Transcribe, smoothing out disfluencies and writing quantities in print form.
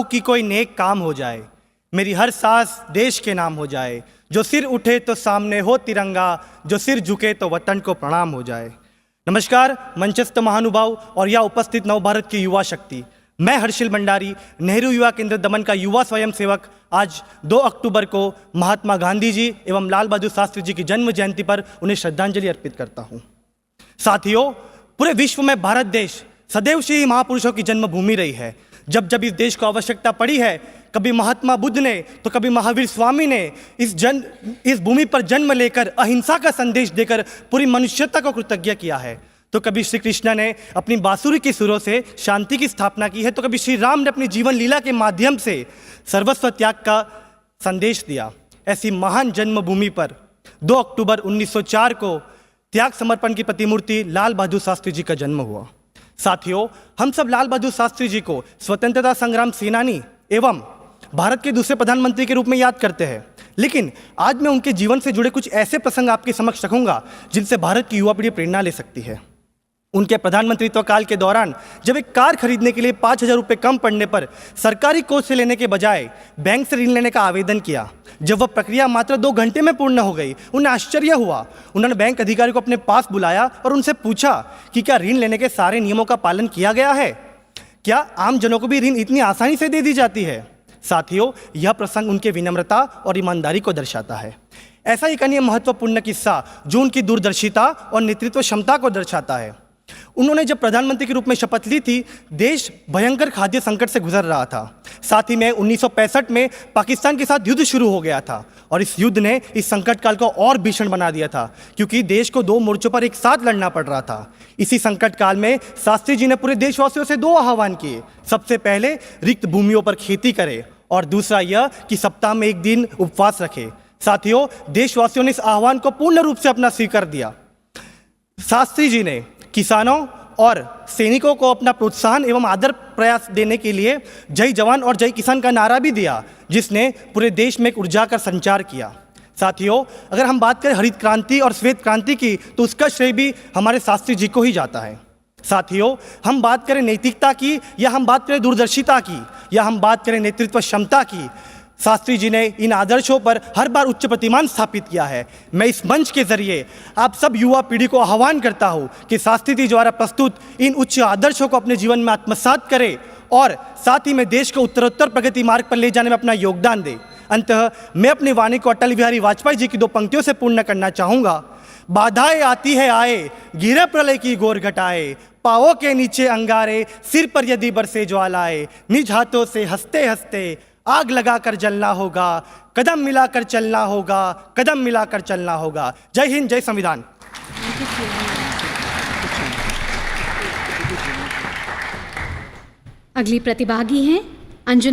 कि कोई नेक काम हो जाए, मेरी हर सांस देश के नाम हो जाए, जो सिर उठे तो सामने हो तिरंगा, जो सिर झुके तो वतन को प्रणाम हो जाए। नमस्कार मंचस्थ महानुभाव और यह उपस्थित नवभारत की युवा शक्ति। मैं हर्षिल भंडारी, नेहरू युवा केंद्र दमन का युवा स्वयंसेवक, आज 2 अक्टूबर को महात्मा गांधी जी एवं लाल बहादुर शास्त्री जी की जन्म जयंती पर उन्हें श्रद्धांजलि अर्पित करता हूँ। साथियों, पूरे विश्व में भारत देश सदैव से ही महापुरुषों की जन्मभूमि रही है। जब जब इस देश को आवश्यकता पड़ी है, कभी महात्मा बुद्ध ने तो कभी महावीर स्वामी ने इस भूमि पर जन्म लेकर अहिंसा का संदेश देकर पूरी मनुष्यता को कृतज्ञ किया है। तो कभी श्री कृष्ण ने अपनी बांसुरी के सुरों से शांति की स्थापना की है, तो कभी श्री राम ने अपनी जीवन लीला के माध्यम से सर्वस्व त्याग का संदेश दिया। ऐसी महान जन्मभूमि पर 2 अक्टूबर 1904 को त्याग समर्पण की प्रतिमूर्ति लाल बहादुर शास्त्री जी का जन्म हुआ। साथियों, हम सब लाल बहादुर शास्त्री जी को स्वतंत्रता संग्राम सेनानी एवं भारत के दूसरे प्रधानमंत्री के रूप में याद करते हैं, लेकिन आज मैं उनके जीवन से जुड़े कुछ ऐसे प्रसंग आपके समक्ष रखूंगा जिनसे भारत की युवा पीढ़ी प्रेरणा ले सकती है। उनके प्रधानमंत्रित्व काल के दौरान जब एक कार खरीदने के लिए 5,000 रुपये कम पड़ने पर सरकारी कोष से लेने के बजाय बैंक से ऋण लेने का आवेदन किया। जब वह प्रक्रिया मात्र 2 घंटे में पूर्ण हो गई, उन्हें आश्चर्य हुआ। उन्होंने बैंक अधिकारी को अपने पास बुलाया और उनसे पूछा कि क्या ऋण लेने के सारे नियमों का पालन किया गया है? क्या आम जनों को भी ऋण इतनी आसानी से दे दी जाती है? साथियों, यह प्रसंग उनके विनम्रता और ईमानदारी को दर्शाता है। ऐसा एक अन्य महत्वपूर्ण किस्सा जो उनकी दूरदर्शिता और नेतृत्व क्षमता को दर्शाता है। उन्होंने जब प्रधानमंत्री के रूप में शपथ ली थी, देश भयंकर खाद्य संकट से गुजर रहा था। साथ ही में 1965 में पाकिस्तान के साथ युद्ध शुरू हो गया था और इस युद्ध ने इस संकट काल को और भीषण बना दिया था, क्योंकि देश को 2 मोर्चों पर एक साथ लड़ना पड़ रहा था। इसी संकट काल में शास्त्री जी ने पूरे देशवासियों से 2 आह्वान किए। सबसे पहले रिक्त भूमियों पर खेती करें और दूसरा यह कि सप्ताह में 1 दिन उपवास रखें। साथियों, देशवासियों ने इस आह्वान को पूर्ण रूप से अपना स्वीकार दिया। शास्त्री जी ने किसानों और सैनिकों को अपना प्रोत्साहन एवं आदर प्रयास देने के लिए जय जवान और जय किसान का नारा भी दिया, जिसने पूरे देश में एक ऊर्जा का संचार किया। साथियों, अगर हम बात करें हरित क्रांति और श्वेत क्रांति की, तो उसका श्रेय भी हमारे शास्त्री जी को ही जाता है। साथियों, हम बात करें नैतिकता की, या हम बात करें दूरदर्शिता की, या हम बात करें नेतृत्व क्षमता की, शास्त्री जी ने इन आदर्शों पर हर बार उच्च प्रतिमान स्थापित किया है। मैं इस मंच के जरिए आप सब युवा पीढ़ी को आह्वान करता हूं कि शास्त्री जी द्वारा प्रस्तुत इन उच्च आदर्शों को अपने जीवन में आत्मसात करें और साथ ही में देश को उत्तरोत्तर प्रगति मार्ग पर ले जाने में अपना योगदान दें। अंततः मैं अपनी वाणी को अटल बिहारी वाजपेयी जी की 2 पंक्तियों से पूर्ण करना चाहूँगा। बाधाएं आती है आए, गिरे प्रलय की गोर घटाए, पाँवों के नीचे अंगारे, सिर पर यदि बरसे ज्वालाए, निज हाथों से हंसते हंसते आग लगाकर जलना होगा, कदम मिलाकर चलना होगा, कदम मिलाकर चलना होगा। जय हिंद, जय संविधान। अगली प्रतिभागी हैं